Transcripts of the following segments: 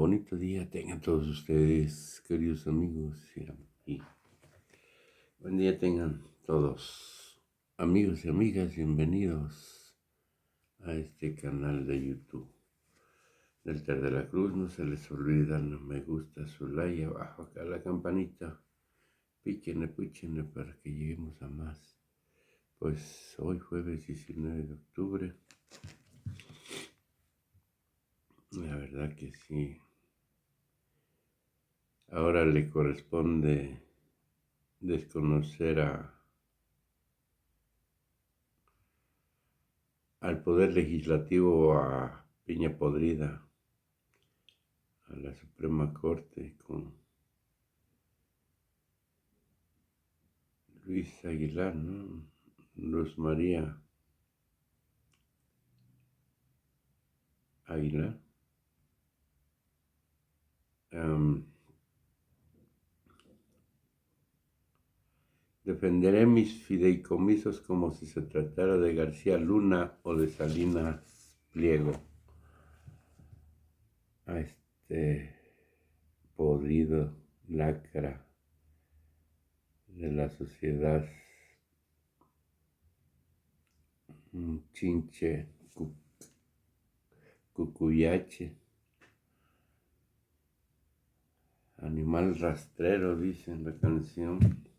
Bonito día tengan todos ustedes, queridos amigos. Y buen día tengan todos, amigos y amigas, bienvenidos a este canal de YouTube del Ter de la Cruz. No se les olvida, no me gusta, su like, abajo acá la campanita, píquenle, píquenle para que lleguemos a más. Pues hoy jueves 19 de octubre, la verdad que sí. Ahora le corresponde desconocer al Poder Legislativo, a piña podrida, a la Suprema Corte con Luis Aguilar, ¿no? Luz María Aguilar. Defenderé mis fideicomisos como si se tratara de García Luna o de Salinas Pliego. A este podrido lacra de la sociedad, un chinche, cucuyache, animal rastrero, dice en la canción.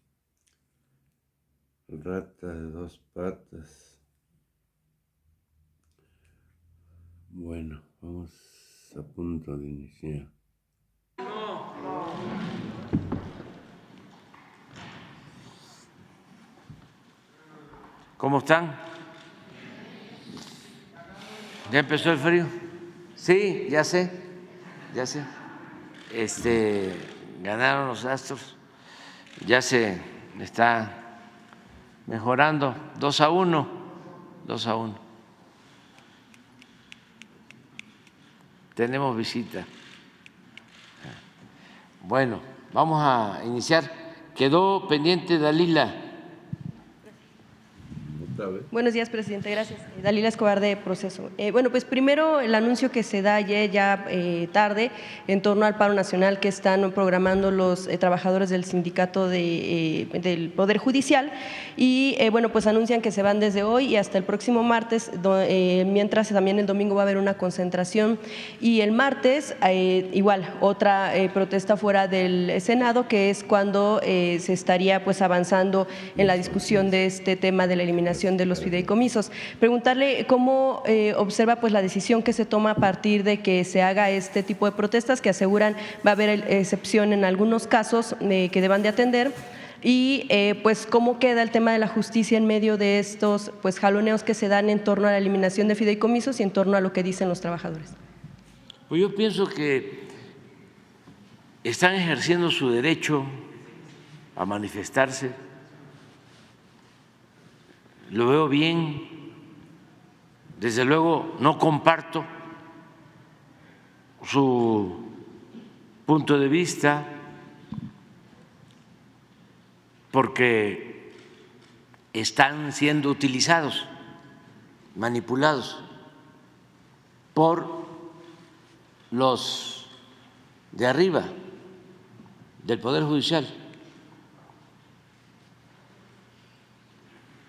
Rata de dos patas. Bueno, vamos a punto de iniciar. ¿Cómo están? ¿Ya empezó el frío? Sí, ya sé, ya sé. Ganaron los Astros, ya se está mejorando, 2-1, 2-1. Tenemos visita. Bueno, vamos a iniciar. Quedó pendiente Dalila. Buenos días, presidente. Gracias. Dalila Escobar, de Proceso. Bueno, pues primero el anuncio que se da ayer ya tarde en torno al paro nacional que están programando los trabajadores del sindicato del Poder Judicial y bueno, pues anuncian que se van desde hoy y hasta el próximo martes, mientras también el domingo va a haber una concentración y el martes igual otra protesta fuera del Senado, que es cuando se estaría pues avanzando en la discusión de este tema de la eliminación de los fideicomisos. Preguntarle cómo observa pues la decisión que se toma a partir de que se haga este tipo de protestas, que aseguran va a haber excepción en algunos casos que deban de atender, y pues cómo queda el tema de la justicia en medio de estos pues jaloneos que se dan en torno a la eliminación de fideicomisos y en torno a lo que dicen los trabajadores. Pues yo pienso que están ejerciendo su derecho a manifestarse. Lo veo bien, desde luego no comparto su punto de vista porque están siendo utilizados, manipulados por los de arriba del Poder Judicial.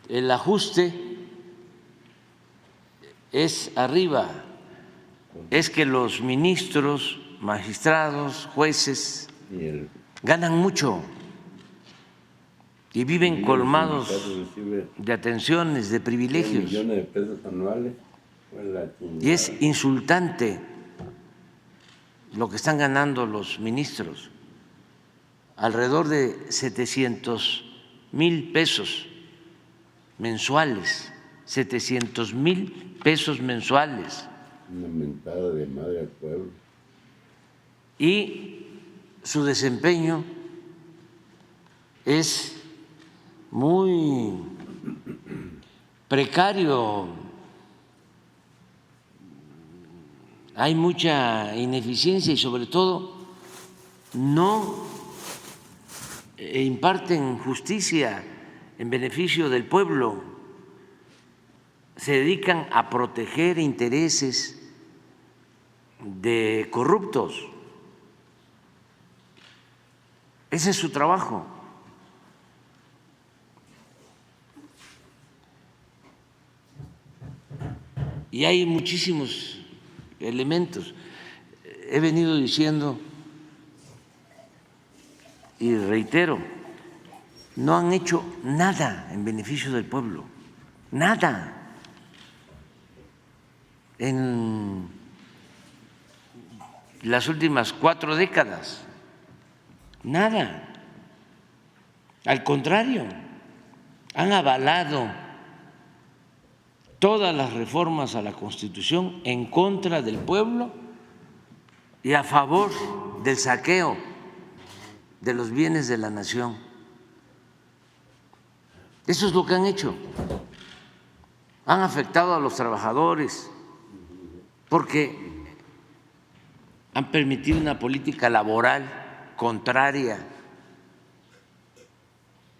El ajuste es arriba, es que los ministros, magistrados, jueces ganan mucho y viven colmados de atenciones, de privilegios. Millones de pesos anuales. Y es insultante lo que están ganando los ministros, alrededor de 700,000 pesos mensuales, 700,000 pesos mensuales. Una mentada de madre al pueblo. Y su desempeño es muy precario, hay mucha ineficiencia y sobre todo no imparten justicia en beneficio del pueblo, se dedican a proteger intereses de corruptos. Ese es su trabajo. Y hay muchísimos elementos. He venido diciendo y reitero, no han hecho nada en beneficio del pueblo, nada. En las últimas 4 décadas, nada. Al contrario, han avalado todas las reformas a la Constitución en contra del pueblo y a favor del saqueo de los bienes de la nación. Eso es lo que han hecho. Han afectado a los trabajadores porque han permitido una política laboral contraria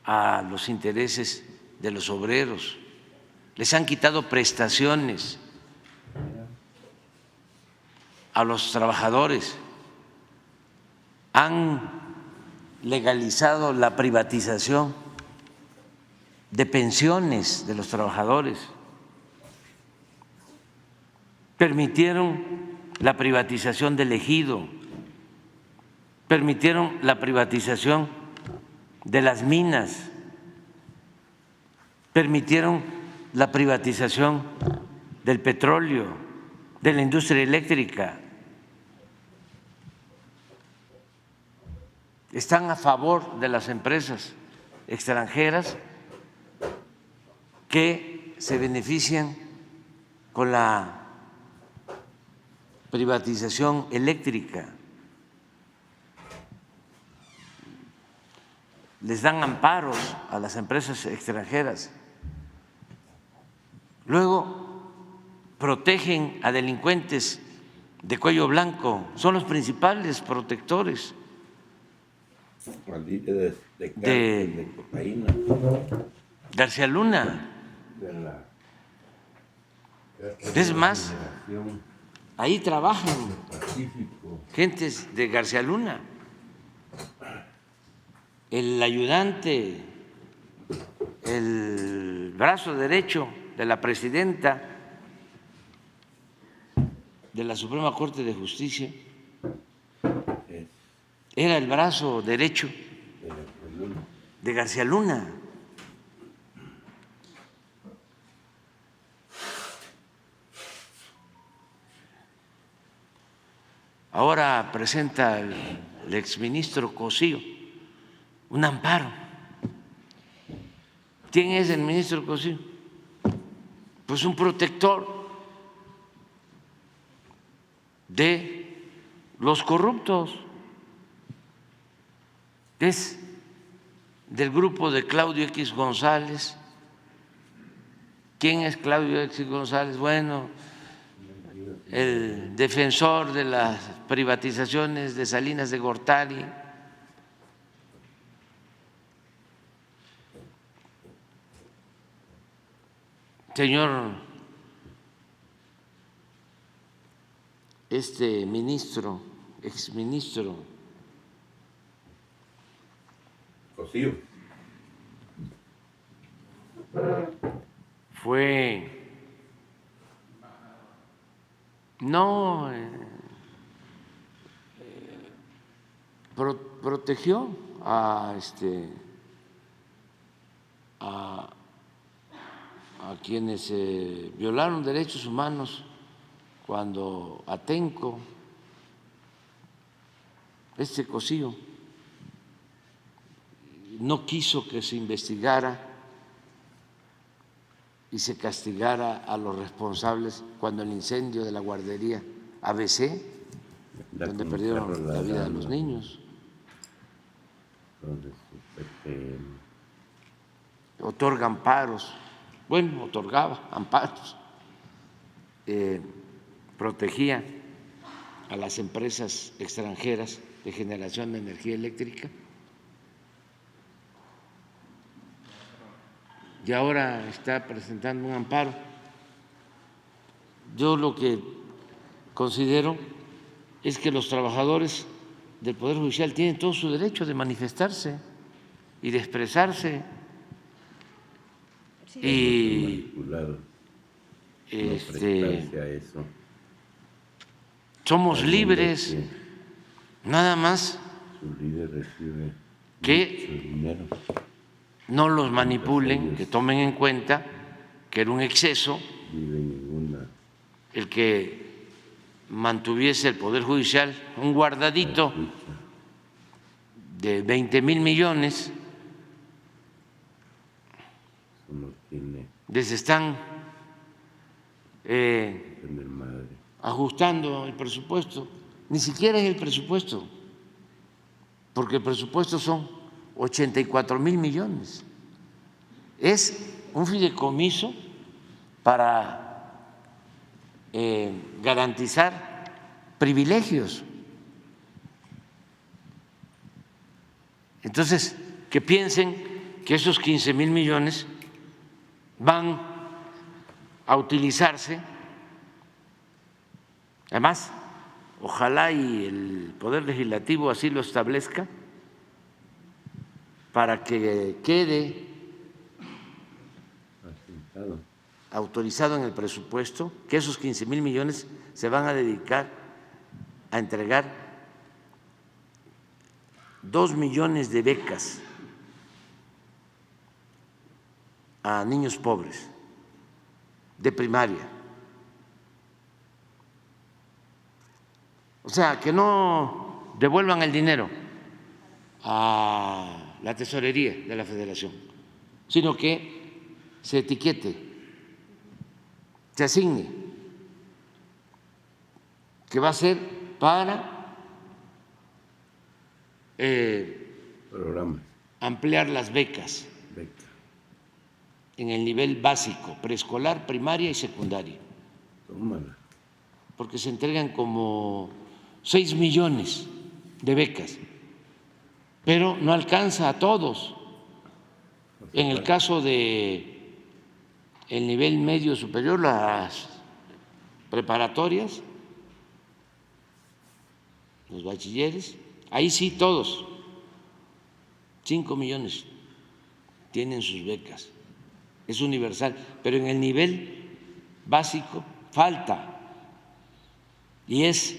a los intereses de los obreros. Les han quitado prestaciones a los trabajadores, han legalizado la privatización de pensiones de los trabajadores, permitieron la privatización del ejido, permitieron la privatización de las minas, permitieron la privatización del petróleo, de la industria eléctrica. Están a favor de las empresas extranjeras que se benefician con la privatización eléctrica. Les dan amparos a las empresas extranjeras. Luego protegen a delincuentes de cuello blanco, son los principales protectores de cocaína, García Luna. de la Es más, Federación ahí trabajan Pacífico. gentes de García Luna. El ayudante, el brazo derecho de la presidenta de la Suprema Corte de Justicia Es era el brazo derecho de la columna. de García Luna. Ahora presenta el exministro Cosío un amparo. ¿Quién es el ministro Cosío? Pues un protector de los corruptos. Es del grupo de Claudio X González. ¿Quién es Claudio X González? Bueno, el defensor de las privatizaciones de Salinas de Gortari. Señor ministro, exministro Cosío. fue no protegió a quienes violaron derechos humanos cuando Atenco, Cosío, no quiso que se investigara y se castigara a los responsables cuando el incendio de la guardería ABC, donde perdieron la vida de los niños. Entonces, Otorga amparos, bueno, otorgaba amparos, protegía a las empresas extranjeras de generación de energía eléctrica. Y ahora está presentando un amparo. Yo lo que considero es que los trabajadores del Poder Judicial tienen todo su derecho de manifestarse y de expresarse. Sí. Y manipulados, no prestarse a eso. somos Sabiendo libres, que nada más su líder recibe que mucho dinero. no los manipulen, ellos que tomen en cuenta que era un exceso viven en una el que mantuviese el Poder Judicial un guardadito lucha. de 20,000 millones. Eso no tiene Les están que tener madre. ajustando el presupuesto. Ni siquiera es el presupuesto, porque el presupuesto son 84,000 millones. Es un fideicomiso para garantizar privilegios. Entonces, que piensen que esos 15,000 millones van a utilizarse, además, ojalá y el Poder Legislativo así lo establezca, para que quede Asentado. autorizado en el presupuesto que esos 15,000 millones se van a dedicar a entregar 2 millones de becas a niños pobres de primaria. O sea, que no devuelvan el dinero a la tesorería de la Federación, sino que se etiquete, se asigne, que va a ser para Programas, ampliar las becas beca. en el nivel básico, preescolar, primaria y secundaria, Tómala. porque se entregan como 6 millones de becas, pero no alcanza a todos. En el caso de el nivel medio superior, las preparatorias, los bachilleres, ahí sí todos, 5 millones tienen sus becas, es universal, pero en el nivel básico falta y es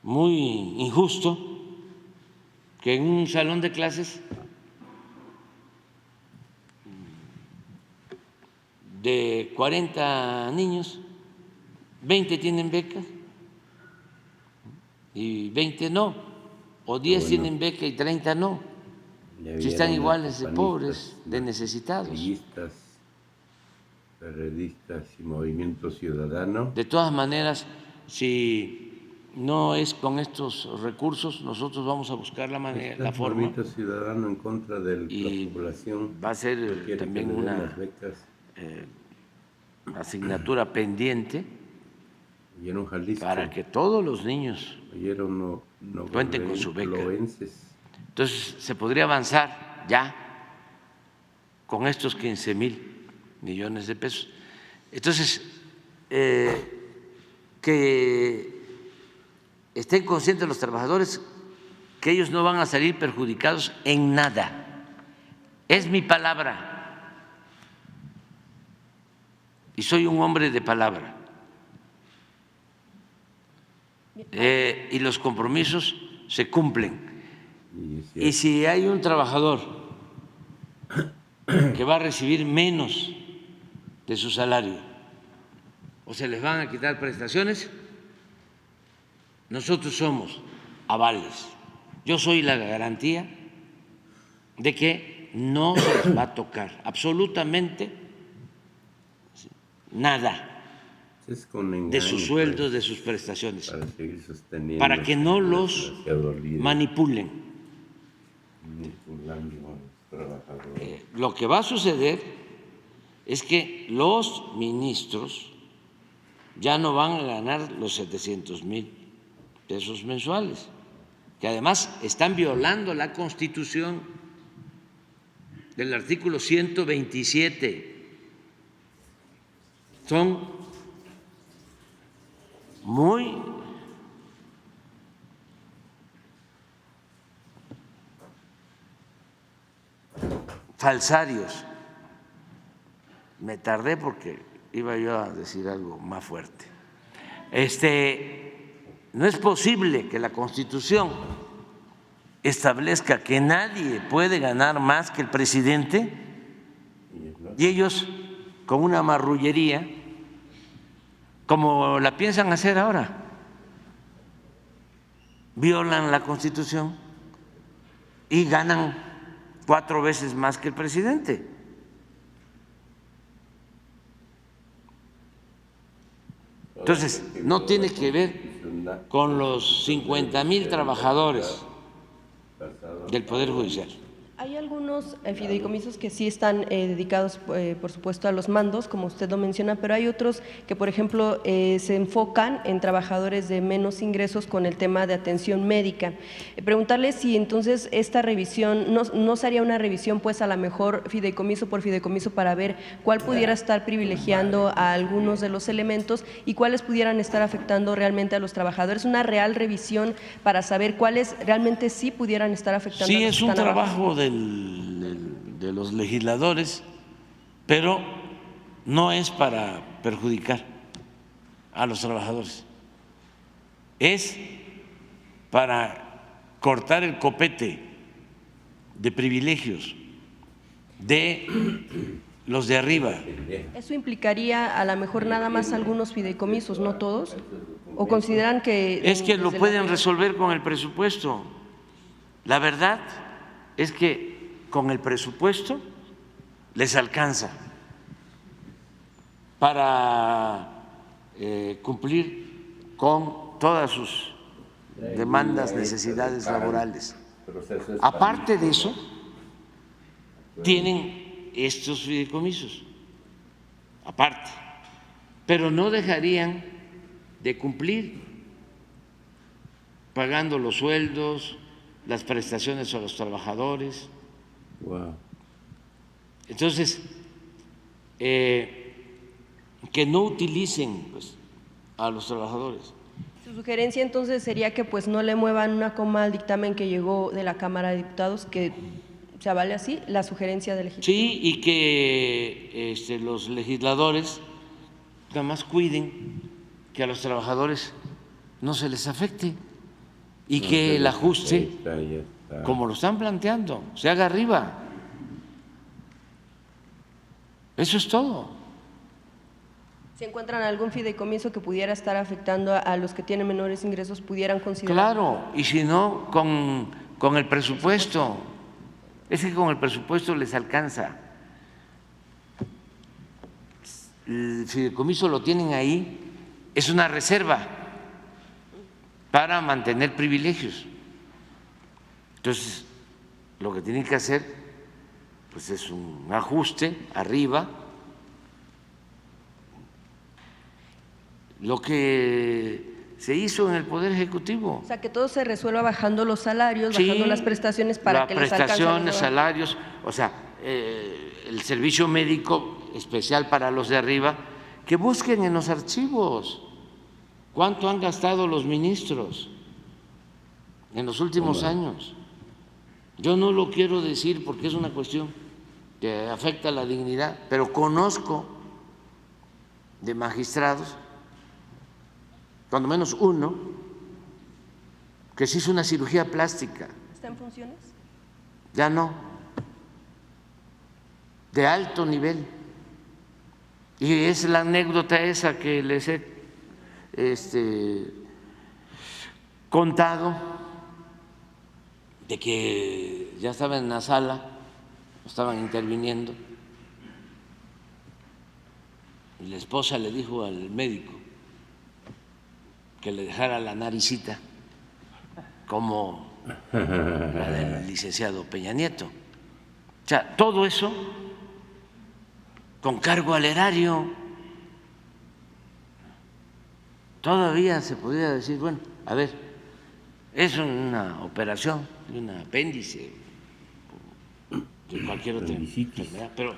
muy injusto que en un salón de clases de 40 niños, 20 tienen becas y 20 no, o 10 bueno, tienen beca y 30 no, Ya si están vieron iguales de los pobres, panistas, de necesitados. priistas, periodistas y Movimiento Ciudadano. De todas maneras, si no es con estos recursos, nosotros vamos a buscar la manera, Está la el forma, Movimiento Ciudadano en contra de y la población. va a No ser quiere también que le den una las becas. asignatura pendiente Ayer en Jalisco, para que todos los niños ayer no cuenten con su beca. loenses. Entonces, se podría avanzar ya con estos 15,000 millones de pesos. Entonces, que estén conscientes los trabajadores que ellos no van a salir perjudicados en nada. Es mi palabra y soy un hombre de palabra. Y los compromisos se cumplen. Y si hay un trabajador que va a recibir menos de su salario o se les van a quitar prestaciones, nosotros somos avales. Yo soy la garantía de que no se les va a tocar absolutamente nada Es con engaño, de sus sueldos, pues, de sus prestaciones, para seguir sosteniendo, para que no los manipulen. Manipulando a los trabajadores. Lo que va a suceder es que los ministros ya no van a ganar los 700,000 pesos mensuales, que además están violando la Constitución del artículo 127. Son muy falsarios. Me tardé porque iba yo a decir algo más fuerte. No es posible que la Constitución establezca que nadie puede ganar más que el presidente y ellos, con una marrullería, como la piensan hacer ahora, violan la Constitución y ganan 4 veces más que el presidente. Entonces, no tiene que ver con los 50,000 trabajadores del Poder Judicial. Hay algunos fideicomisos que sí están dedicados, por supuesto, a los mandos, como usted lo menciona, pero hay otros que, por ejemplo, se enfocan en trabajadores de menos ingresos con el tema de atención médica. Preguntarle si entonces esta revisión, no se haría una revisión, pues a lo mejor fideicomiso por fideicomiso para ver cuál pudiera estar privilegiando a algunos de los elementos y cuáles pudieran estar afectando realmente a los trabajadores. Una real revisión para saber cuáles realmente sí pudieran estar afectando. Sí, a los es que un están abajo. trabajo de los legisladores, pero no es para perjudicar a los trabajadores, es para cortar el copete de privilegios de los de arriba. ¿Eso implicaría a lo mejor nada más algunos fideicomisos, no todos? ¿O consideran que...? Es que lo pueden resolver con el presupuesto. La verdad es que con el presupuesto les alcanza para cumplir con todas sus demandas, necesidades laborales. Aparte de eso, tienen estos fideicomisos, aparte, pero no dejarían de cumplir pagando los sueldos, las prestaciones a los trabajadores. Wow. Entonces, que no utilicen pues, a los trabajadores. Su sugerencia entonces sería que pues no le muevan una coma al dictamen que llegó de la Cámara de Diputados, que se avale así la sugerencia del Ejecutivo. Sí, y que los legisladores nada más cuiden que a los trabajadores no se les afecte y No, que el ya ajuste, está. como lo están planteando, se haga arriba. Eso es todo. ¿Se encuentran algún fideicomiso que pudiera estar afectando a los que tienen menores ingresos, pudieran considerar? Claro, y si no, con el presupuesto. Es que con el presupuesto les alcanza. El fideicomiso lo tienen ahí, es una reserva para mantener privilegios. Entonces, lo que tienen que hacer pues es un ajuste arriba. Lo que se hizo en el Poder Ejecutivo. O sea, que todo se resuelva bajando los salarios, Sí, bajando las prestaciones para que les alcance. Prestaciones, salarios, o sea, el servicio médico especial para los de arriba, que busquen en los archivos cuánto han gastado los ministros en los últimos años. Yo no lo quiero decir porque es una cuestión que afecta a la dignidad, pero conozco de magistrados, cuando menos uno, que se hizo una cirugía plástica. ¿Está en funciones? Ya no, de alto nivel. Y es la anécdota esa que les he contado, de que ya estaba en la sala, estaban interviniendo, y la esposa le dijo al médico que le dejara la naricita como la del licenciado Peña Nieto. O sea, todo eso con cargo al erario. Todavía se podría decir, bueno, a ver, es una operación de un apéndice, de cualquier otra enfermedad, pero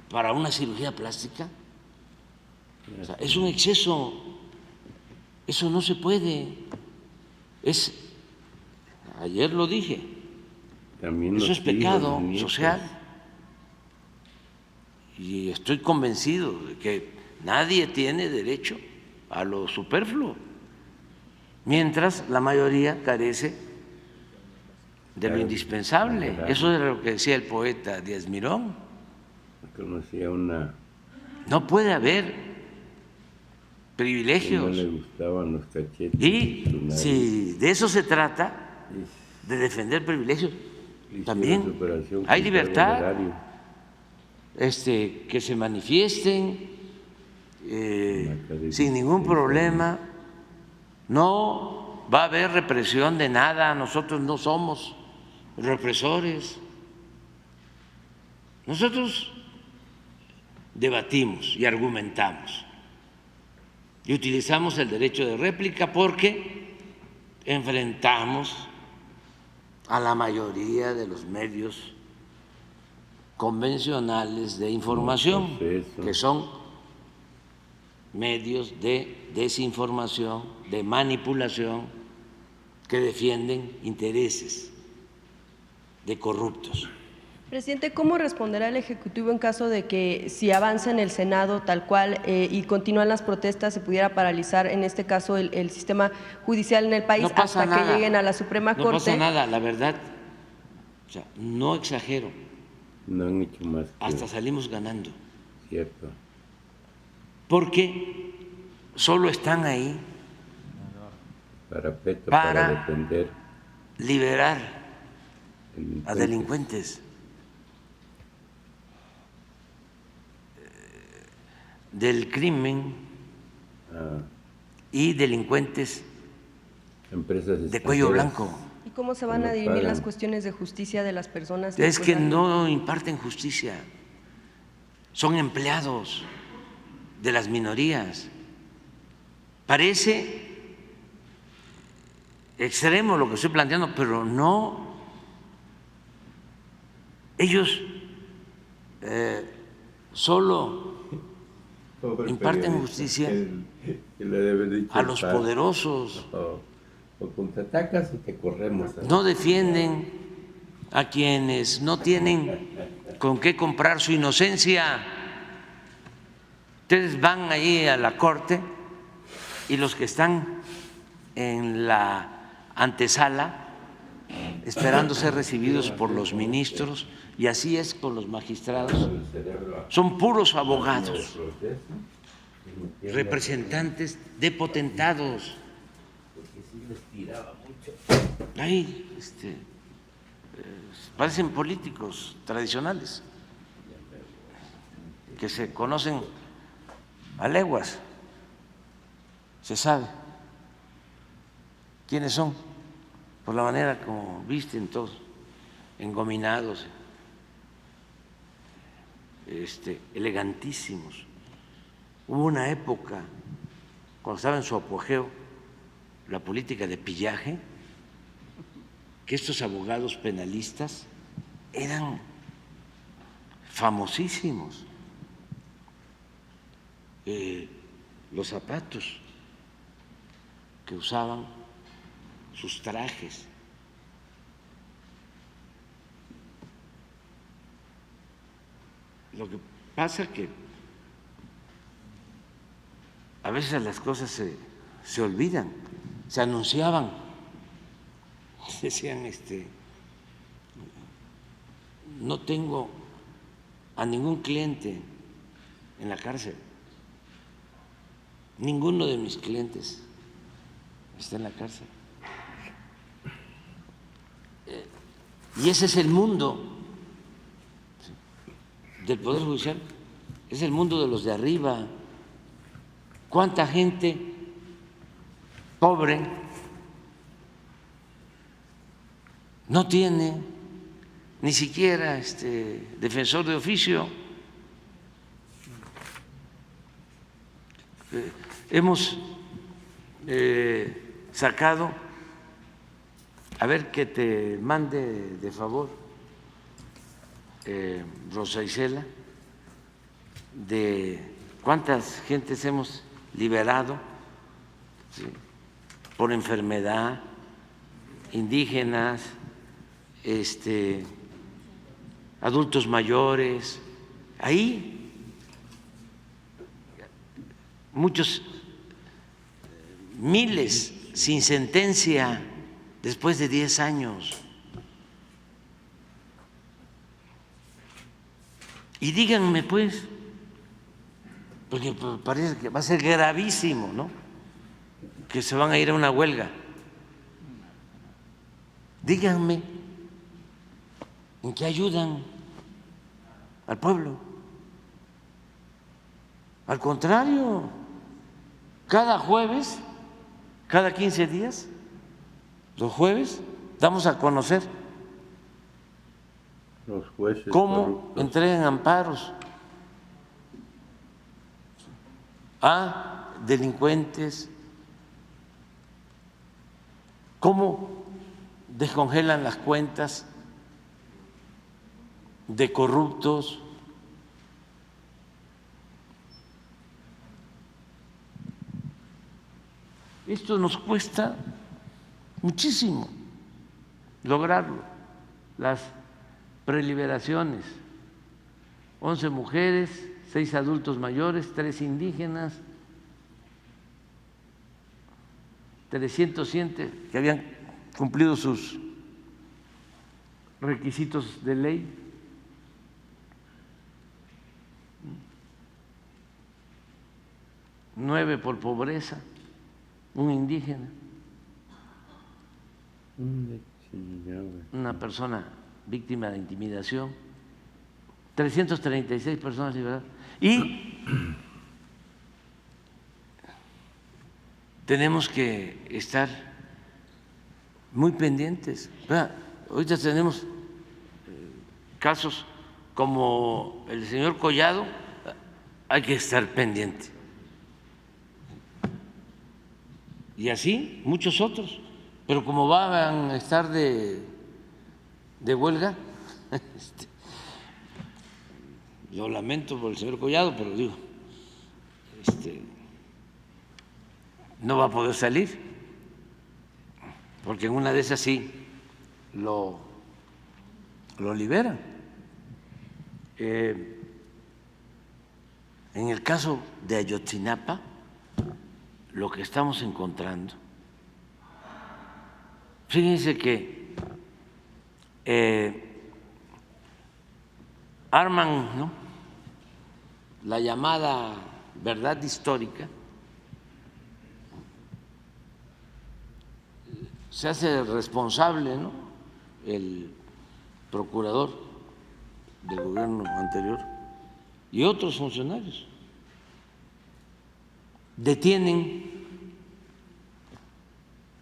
para una cirugía plástica, o sea, es un exceso. Eso no se puede. Ayer lo dije, También eso es pecado social. y estoy convencido de que nadie tiene derecho a lo superfluo, mientras la mayoría carece de lo indispensable. Eso es lo que decía el poeta Díaz Mirón. Conocía una No puede haber que privilegios. no le gustaban los cachetes. Y su nariz. si de eso se trata, de defender privilegios, Hicieron también su operación hay con libertad, cargo horario. que se manifiesten Acá sin ningún problema. No va a haber represión de nada, nosotros no somos represores. Nosotros debatimos y argumentamos y utilizamos el derecho de réplica porque enfrentamos a la mayoría de los medios convencionales de información, que son medios de desinformación, de manipulación, que defienden intereses de corruptos. Presidente, ¿cómo responderá el Ejecutivo en caso de que si avanza en el Senado tal cual y continúan las protestas se pudiera paralizar en este caso el sistema judicial en el país No pasa hasta nada. que lleguen a la Suprema No Corte? pasa nada, la verdad, o sea, no exagero, No han hecho más que hasta salimos ganando, cierto. porque solo están ahí Parapeto Para para defender liberar a delincuentes. delincuentes. Del crimen Ah, y delincuentes empresas de cuello extranjeras. blanco. ¿Y cómo se van No a dirimir pagan. las cuestiones de justicia de las personas? Es que Pues, no imparten justicia, son empleados de las minorías. Parece extremo lo que estoy planteando, pero no. Ellos solo Pobre imparten periodista, justicia que le debe dicho a los estar. poderosos, O contraatacas o te corremos. no defienden a quienes no tienen con qué comprar su inocencia. Ustedes van ahí a la corte y los que están en la antesala esperando ser recibidos por los ministros, y así es con los magistrados, son puros abogados, representantes de potentados. Ahí parecen políticos tradicionales que se conocen a leguas, se sabe quiénes son por la manera como visten todos, engominados, elegantísimos. Hubo una época, cuando estaba en su apogeo la política de pillaje, que estos abogados penalistas eran famosísimos. Los zapatos que usaban, sus trajes. Lo que pasa que a veces las cosas se olvidan, se anunciaban, decían no tengo a ningún cliente en la cárcel, ninguno de mis clientes está en la cárcel. Y ese es el mundo del Poder Judicial, es el mundo de los de arriba. ¿Cuánta gente pobre no tiene ni siquiera defensor de oficio? Hemos sacado, a ver que te mande de favor, Rosa Isela, de cuántas gentes hemos liberado, ¿sí?, por enfermedad, indígenas, adultos mayores. Ahí muchos, miles sin sentencia después de 10 años. Y díganme, pues, porque parece que va a ser gravísimo, ¿no?, que se van a ir a una huelga. Díganme en qué ayudan al pueblo. Al contrario, cada jueves, cada 15 días, los jueves, damos a conocer Los jueces cómo corruptos. entregan amparos a delincuentes, cómo descongelan las cuentas de corruptos. Esto nos cuesta muchísimo lograrlo. Las preliberaciones, 11 mujeres, 6 adultos mayores, 3 indígenas, 307 que habían cumplido sus requisitos de ley. Nueve por pobreza, un indígena, una persona víctima de intimidación, 336 personas liberadas. Y tenemos que estar muy pendientes. Ahorita tenemos casos como el señor Collado, hay que estar pendiente. Y así muchos otros. Pero como van a estar de huelga, yo lamento por el señor Collado, pero digo, no va a poder salir, porque en una de esas sí lo liberan. En el caso de Ayotzinapa, lo que estamos encontrando, fíjense que arman, ¿no?, la llamada verdad histórica, se hace responsable, ¿no?, el procurador del gobierno anterior y otros funcionarios. Detienen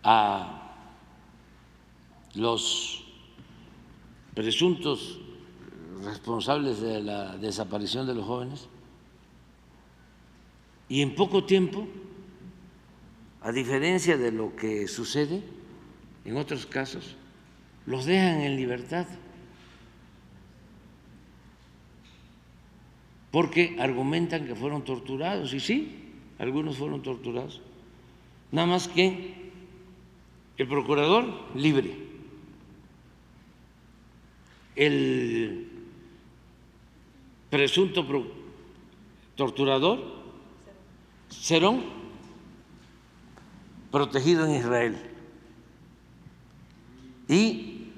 a los presuntos responsables de la desaparición de los jóvenes y en poco tiempo, a diferencia de lo que sucede en otros casos, los dejan en libertad porque argumentan que fueron torturados. Y sí, algunos fueron torturados, nada más que el procurador libre, el presunto torturador Cerón protegido en Israel, y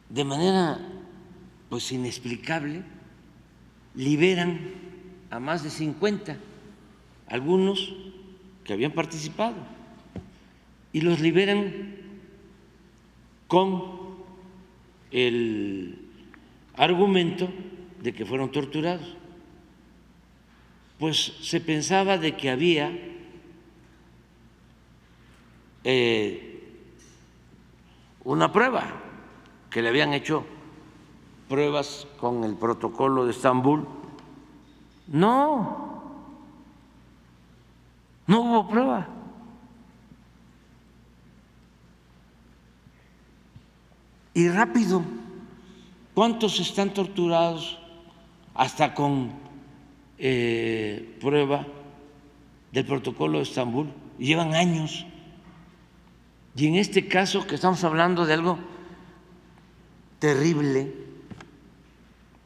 de manera pues inexplicable liberan a más de 50, algunos que habían participado, y los liberan con el argumento de que fueron torturados. Pues se pensaba de que había una prueba, que le habían hecho pruebas con el protocolo de Estambul. No hubo prueba. Y rápido, ¿cuántos están torturados hasta con prueba del protocolo de Estambul? Llevan años. Y en este caso, que estamos hablando de algo terrible,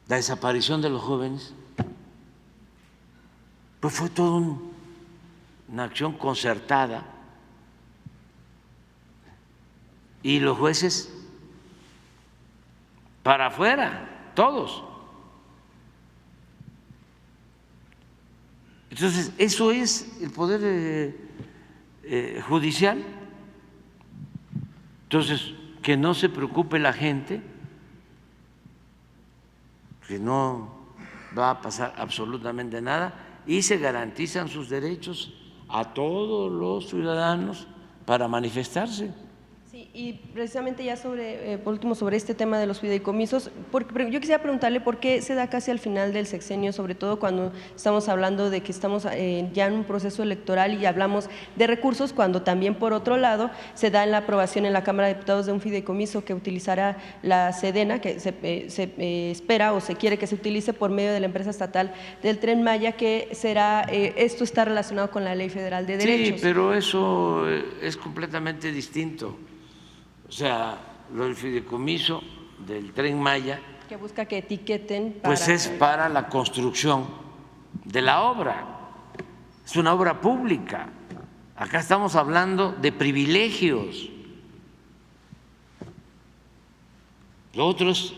la desaparición de los jóvenes, Pues fue toda una acción concertada y los jueces para afuera, todos. Entonces, eso es el poder judicial. Entonces, que no se preocupe la gente, que no va a pasar absolutamente nada y se garantizan sus derechos a todos los ciudadanos para manifestarse. Sí, y precisamente ya sobre, por último, sobre este tema de los fideicomisos, yo quisiera preguntarle por qué se da casi al final del sexenio, sobre todo cuando estamos hablando de que estamos ya en un proceso electoral y hablamos de recursos, cuando también, por otro lado, se da en la aprobación en la Cámara de Diputados de un fideicomiso que utilizará la Sedena, que se espera o se quiere que se utilice por medio de la empresa estatal del Tren Maya, que será, esto está relacionado con la Ley Federal de Derechos. Sí, pero eso es completamente distinto. O sea, lo del fideicomiso del Tren Maya, que busca que etiqueten para… pues es para la construcción de la obra, es una obra pública. Acá estamos hablando de privilegios. Lo otro es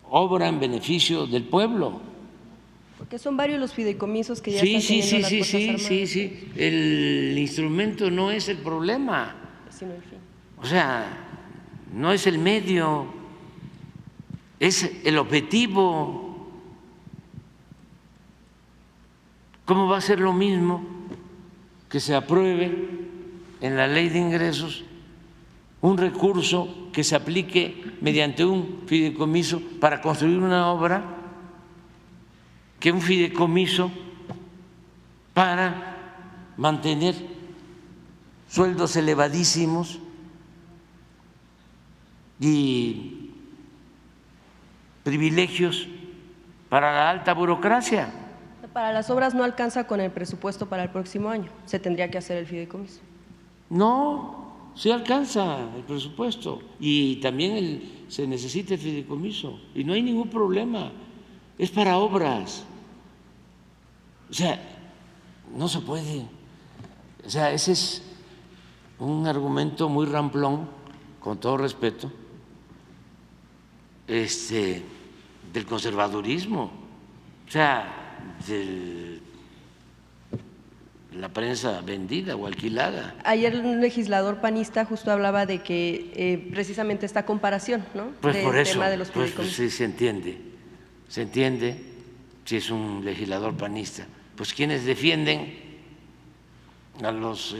obra en beneficio del pueblo. Porque son varios los fideicomisos que ya Sí, están teniendo las Fuerzas Armadas. sí. El instrumento no es el problema. Sino el fin. O sea, no es el medio, es el objetivo. ¿Cómo va a ser lo mismo que se apruebe en la ley de ingresos un recurso que se aplique mediante un fideicomiso para construir una obra que un fideicomiso para mantener sueldos elevadísimos y privilegios para la alta burocracia? Para las obras no alcanza con el presupuesto para el próximo año, se tendría que hacer el fideicomiso. No, sí alcanza el presupuesto y también se necesita el fideicomiso y no hay ningún problema, es para obras. O sea, no se puede, o sea, ese es un argumento muy ramplón, con todo respeto, del conservadurismo, o sea, de la prensa vendida o alquilada. Ayer un legislador panista justo hablaba de que precisamente esta comparación, ¿no? Pues por eso, tema de los pues fideicomisos. sí se entiende si es un legislador panista. Pues quienes defienden a los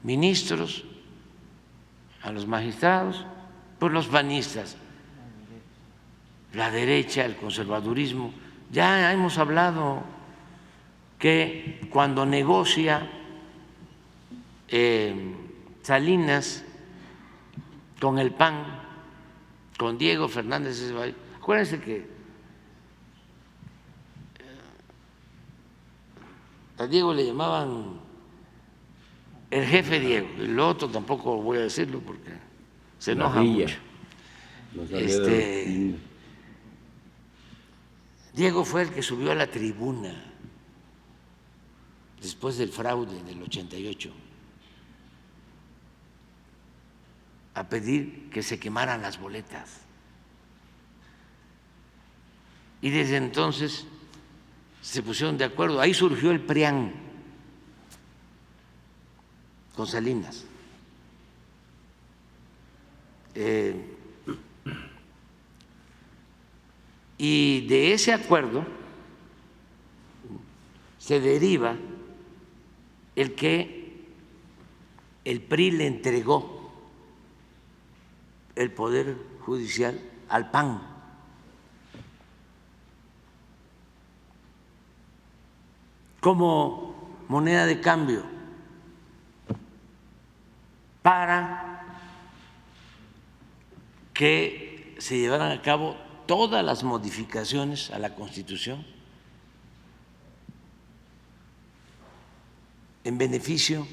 ministros, a los magistrados, pues los panistas, la derecha, el conservadurismo. Ya hemos hablado que cuando negocia Salinas con el PAN, con Diego Fernández de Ceballos, acuérdense que a Diego le llamaban el jefe Diego, y lo otro tampoco voy a decirlo porque se enoja mucho. Diego fue el que subió a la tribuna después del fraude del 88 a pedir que se quemaran las boletas. Y desde entonces se pusieron de acuerdo. Ahí surgió el PRIAN con Salinas. Y de ese acuerdo se deriva el que el PRI le entregó el Poder Judicial al PAN. Como moneda de cambio para que se llevaran a cabo todas las modificaciones a la Constitución en beneficio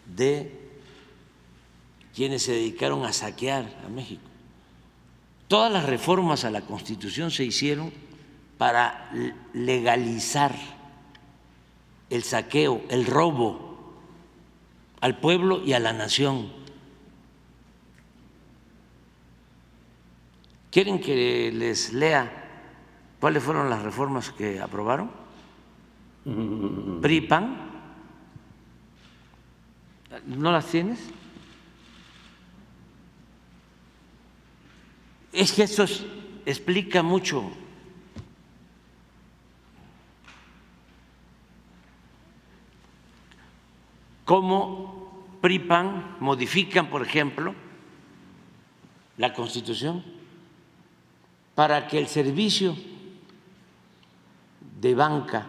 de quienes se dedicaron a saquear a México. Todas las reformas a la Constitución se hicieron para legalizar el saqueo, el robo al pueblo y a la nación. ¿Quieren que les lea cuáles fueron las reformas que aprobaron? PRI, PAN. ¿No las tienes? Es que eso explica mucho. Cómo PRI, PAN modifican, por ejemplo, la Constitución para que el servicio de banca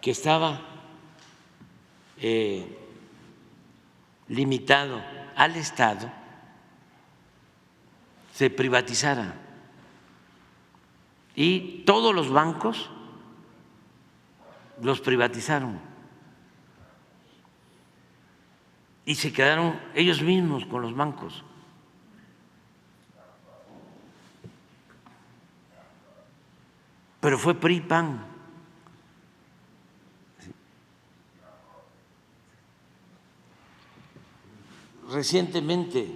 que estaba limitado al Estado se privatizara y todos los bancos los privatizaron y se quedaron ellos mismos con los bancos. Pero fue PRI, PAN. Recientemente,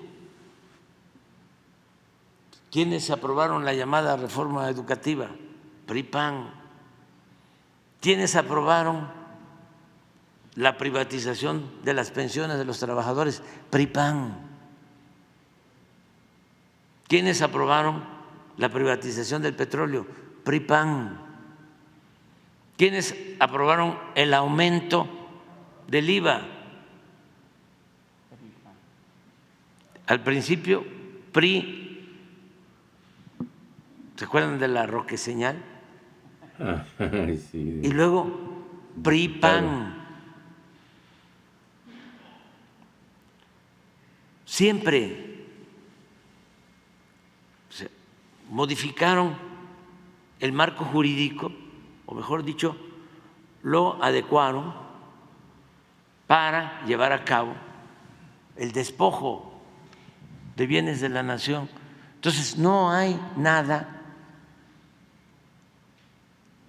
¿quiénes aprobaron la llamada reforma educativa? PRI, PAN. ¿Quiénes aprobaron la privatización de las pensiones de los trabajadores? PRI, PAN. ¿Quiénes aprobaron la privatización del petróleo? PRI, PAN. ¿Quiénes aprobaron el aumento del IVA? Al principio, PRI, ¿se acuerdan de la Roque Señal? Sí. Y luego PRI, PAN. Siempre modificaron el marco jurídico, o mejor dicho, lo adecuaron para llevar a cabo el despojo de bienes de la nación. Entonces, no hay nada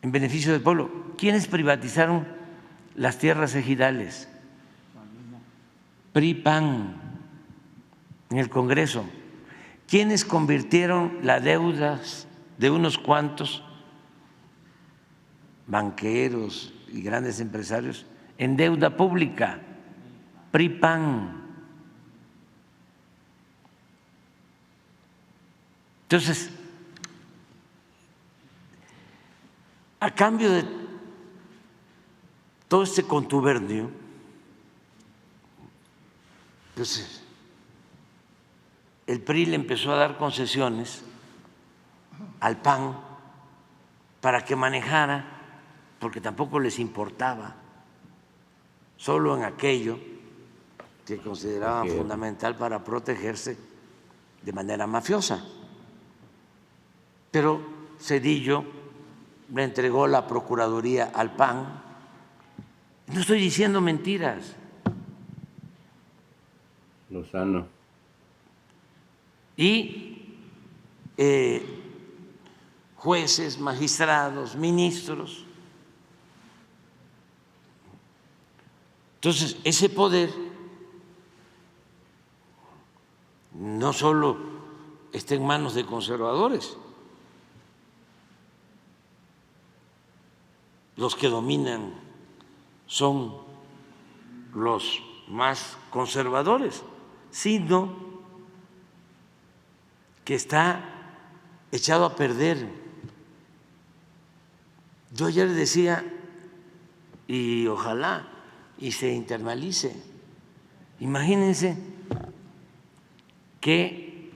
en beneficio del pueblo. ¿Quiénes privatizaron las tierras ejidales? PRI, PAN, en el Congreso. ¿Quiénes convirtieron las deudas de unos cuantos banqueros y grandes empresarios en deuda pública? PRI, PAN. Entonces, a cambio de todo este contubernio, pues el PRI le empezó a dar concesiones al PAN para que manejara, porque tampoco les importaba, solo en aquello que consideraban fundamental para protegerse de manera mafiosa. Pero Zedillo le entregó la Procuraduría al PAN. No estoy diciendo mentiras. Lozano. Y jueces, magistrados, ministros. Entonces, ese poder no solo está en manos de conservadores. Los que dominan son los más conservadores, sino que está echado a perder. Yo ayer decía, y ojalá y se internalice, imagínense que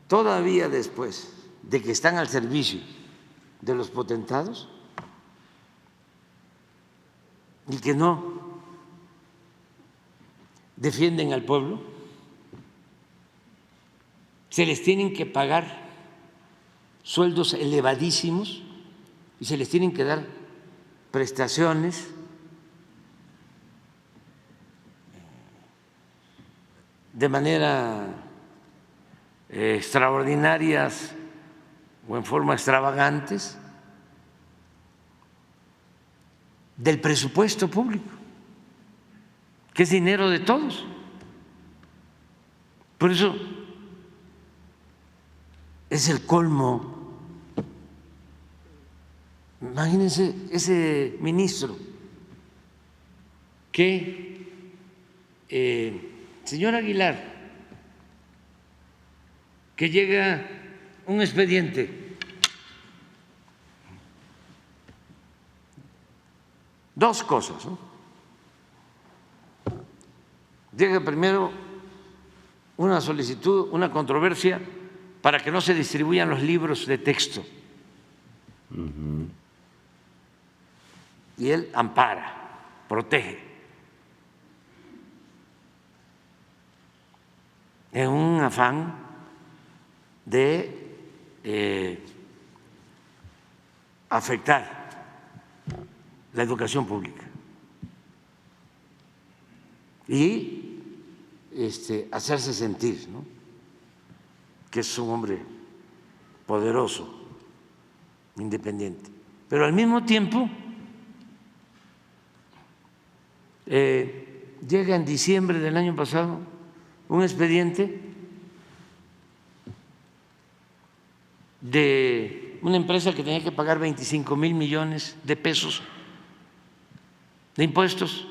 todavía después de que están al servicio de los potentados y que no defienden al pueblo, se les tienen que pagar sueldos elevadísimos y se les tienen que dar prestaciones de manera extraordinarias o en forma extravagantes del presupuesto público, que es dinero de todos. Por eso es el colmo. Imagínense ese ministro que, señor Aguilar, que llega un expediente, dos cosas, ¿no? Llega primero una solicitud, una controversia para que no se distribuyan los libros de texto. Y él ampara, protege. En un afán de afectar la educación pública y hacerse sentir, ¿no?, que es un hombre poderoso, independiente. Pero al mismo tiempo llega en diciembre del año pasado un expediente de una empresa que tenía que pagar 25,000 millones de pesos de impuestos,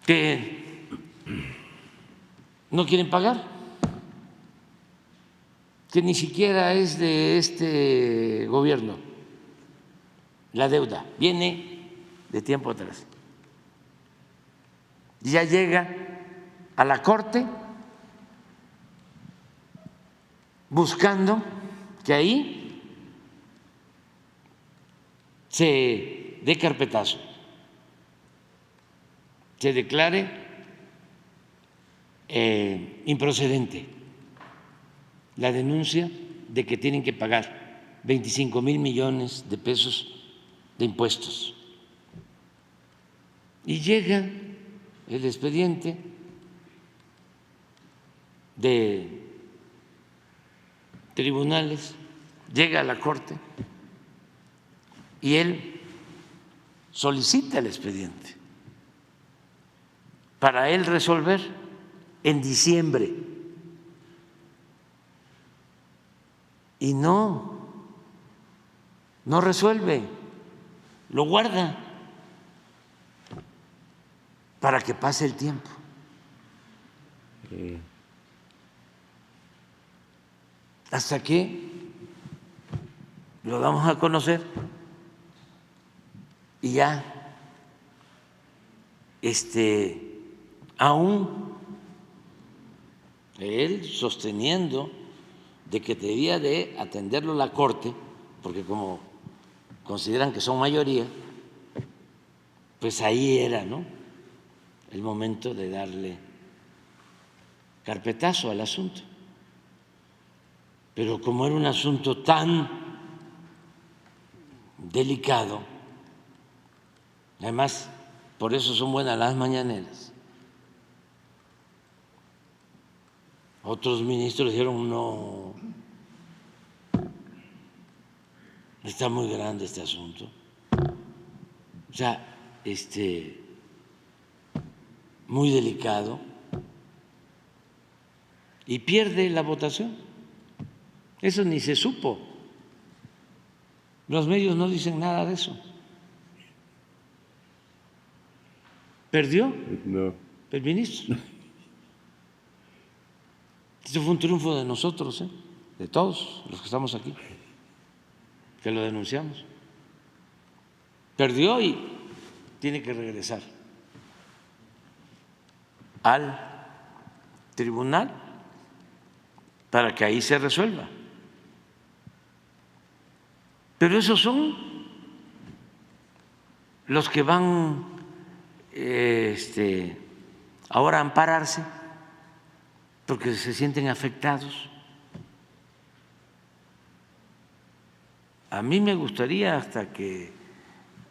que no quieren pagar, que ni siquiera es de este gobierno, la deuda viene de tiempo atrás. Ya llega a la Corte buscando que ahí se dé carpetazo, se declare improcedente la denuncia de que tienen que pagar 25,000 millones de pesos de impuestos. Y llega el expediente de tribunales, llega a la Corte y él solicita el expediente para él resolver en diciembre. Y no resuelve, lo guarda para que pase el tiempo. Hasta que lo damos a conocer y ya aún él sosteniendo de que debía de atenderlo la Corte, porque como consideran que son mayoría, pues ahí era, ¿no?, el momento de darle carpetazo al asunto. Pero como era un asunto tan delicado, además, por eso son buenas las mañaneras, otros ministros dijeron no, está muy grande este asunto, o sea, muy delicado, y pierde la votación. Eso ni se supo. Los medios no dicen nada de eso. Perdió el ministro. Eso fue un triunfo de nosotros, de todos los que estamos aquí, que lo denunciamos. Perdió y tiene que regresar al tribunal para que ahí se resuelva. Pero esos son los que van ahora a ampararse porque se sienten afectados. A mí me gustaría hasta que,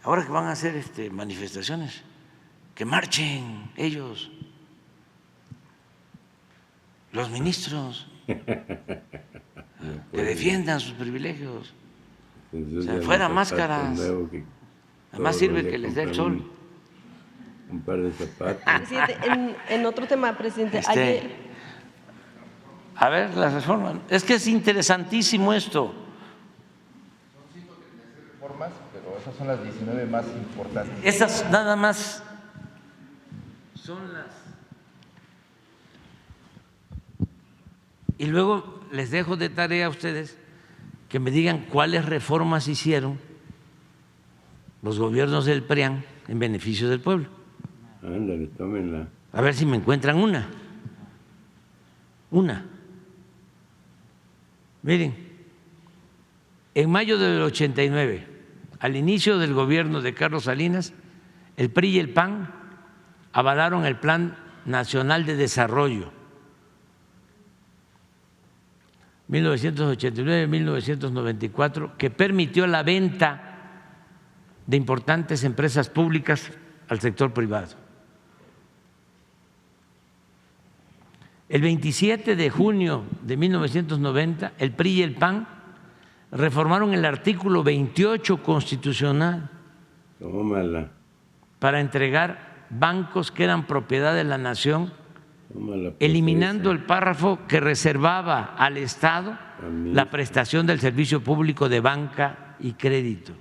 ahora que van a hacer manifestaciones, que marchen ellos los ministros, que defiendan sus privilegios. O sea, fuera máscaras. Además sirve que les dé el sol. Un par de zapatos. Presidente, en otro tema, presidente, ayer… A ver, la reforma. Es que es interesantísimo esto. Reformas, pero esas son las 19 más importantes. Esas nada más son las… Y luego les dejo de tarea a ustedes que me digan cuáles reformas hicieron los gobiernos del PRIAN en beneficio del pueblo. Ándale, tómenla. A ver si me encuentran una. Miren, en mayo del 89, al inicio del gobierno de Carlos Salinas, el PRI y el PAN avalaron el Plan Nacional de Desarrollo 1989-1994, que permitió la venta de importantes empresas públicas al sector privado. El 27 de junio de 1990, el PRI y el PAN reformaron el artículo 28 constitucional Tómala. para entregar bancos que eran propiedad de la nación, Tómala, pues, eliminando esa. el párrafo que reservaba al Estado la prestación del servicio público de banca y crédito.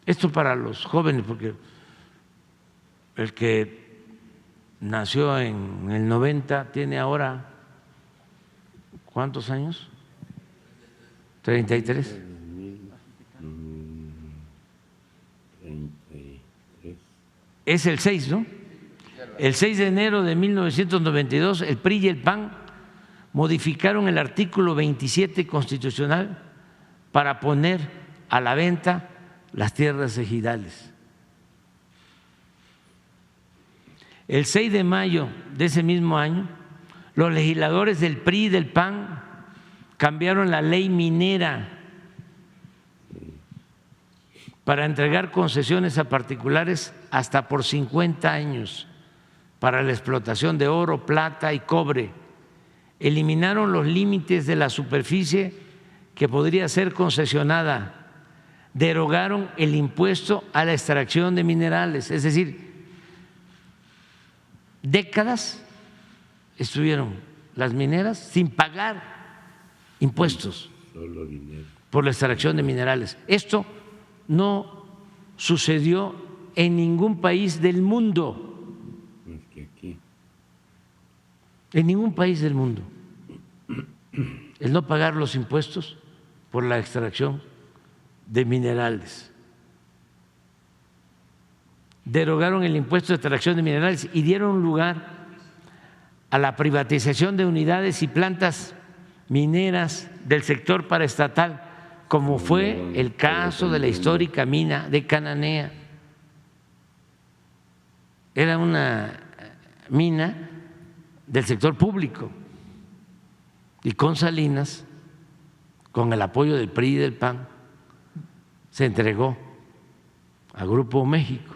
Esto para los jóvenes, porque el que nació en el 90 tiene ahora, ¿cuántos años? 33. 33. Es el 6, ¿no? El 6 de enero de 1992, el PRI y el PAN modificaron el artículo 27 constitucional para poner a la venta las tierras ejidales. El 6 de mayo de ese mismo año, los legisladores del PRI y del PAN cambiaron la ley minera para entregar concesiones a particulares hasta por 50 años para la explotación de oro, plata y cobre. Eliminaron los límites de la superficie que podría ser concesionada. Derogaron el impuesto a la extracción de minerales, es decir, décadas estuvieron las mineras sin pagar impuestos Solo dinero. por la extracción de minerales. Esto no sucedió en ningún país del mundo, Más que aquí. en ningún país del mundo, el no pagar los impuestos por la extracción de minerales. Derogaron el impuesto de extracción de minerales y dieron lugar a la privatización de unidades y plantas mineras del sector paraestatal, como fue el caso de la histórica mina de Cananea. Era una mina del sector público y con Salinas, con el apoyo del PRI y del PAN, se entregó a Grupo México.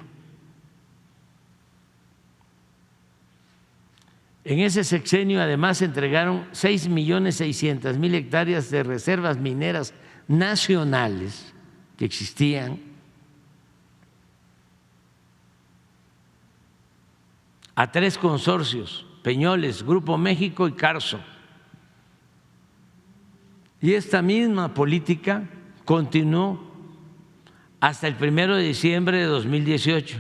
En ese sexenio además se entregaron 6.600.000 hectáreas de reservas mineras nacionales que existían a 3 consorcios: Peñoles, Grupo México y Carso. Y esta misma política continuó hasta el 1 de diciembre de 2018,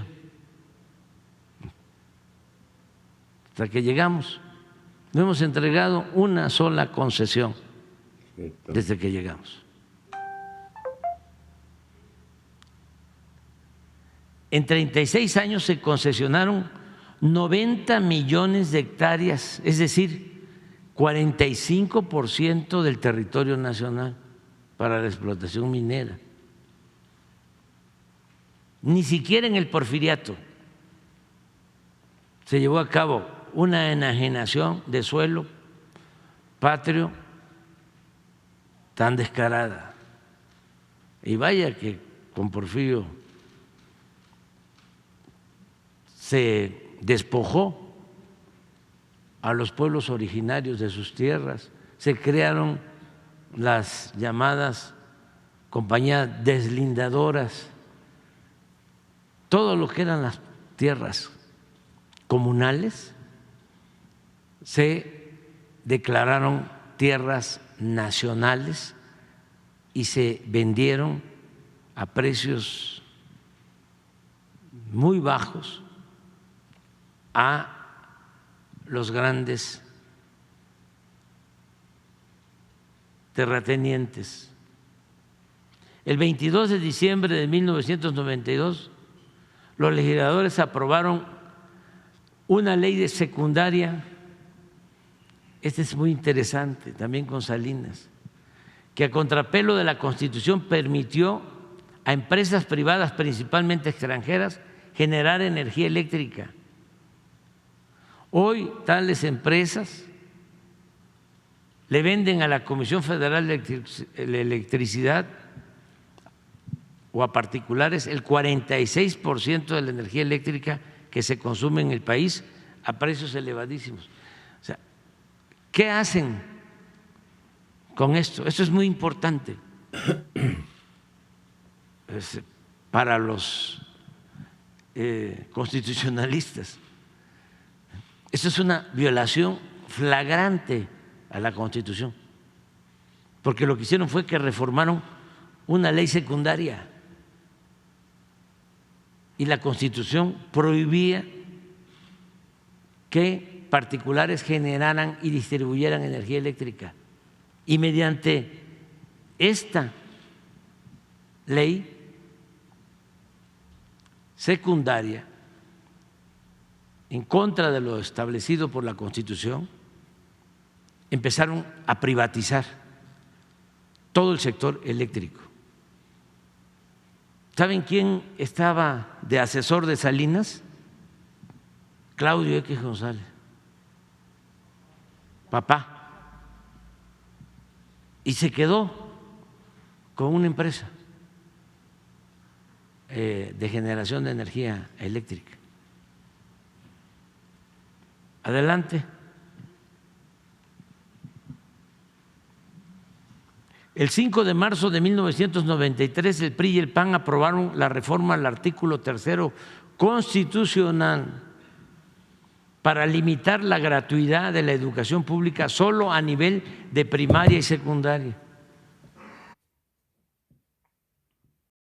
hasta que llegamos. No hemos entregado una sola concesión desde que llegamos. En 36 años se concesionaron 90 millones de hectáreas, es decir, 45% del territorio nacional para la explotación minera. Ni siquiera en el Porfiriato se llevó a cabo una enajenación de suelo patrio tan descarada. Y vaya que con Porfirio se despojó a los pueblos originarios de sus tierras, se crearon las llamadas compañías deslindadoras, todo lo que eran las tierras comunales se declararon tierras nacionales y se vendieron a precios muy bajos a los grandes terratenientes. El 22 de diciembre de 1992, los legisladores aprobaron una ley de secundaria, este es muy interesante, también con Salinas, que a contrapelo de la Constitución permitió a empresas privadas, principalmente extranjeras, generar energía eléctrica. Hoy tales empresas le venden a la Comisión Federal de Electricidad o a particulares el 46% de la energía eléctrica que se consume en el país a precios elevadísimos. O sea, ¿qué hacen con esto? Esto es muy importante para los constitucionalistas. Esto es una violación flagrante a la Constitución, porque lo que hicieron fue que reformaron una ley secundaria y la Constitución prohibía que particulares generaran y distribuyeran energía eléctrica. Y mediante esta ley secundaria, en contra de lo establecido por la Constitución, empezaron a privatizar todo el sector eléctrico. ¿Saben quién estaba de asesor de Salinas? Claudio X González, papá, y se quedó con una empresa de generación de energía eléctrica. Adelante. El 5 de marzo de 1993, el PRI y el PAN aprobaron la reforma al artículo 3º constitucional para limitar la gratuidad de la educación pública solo a nivel de primaria y secundaria.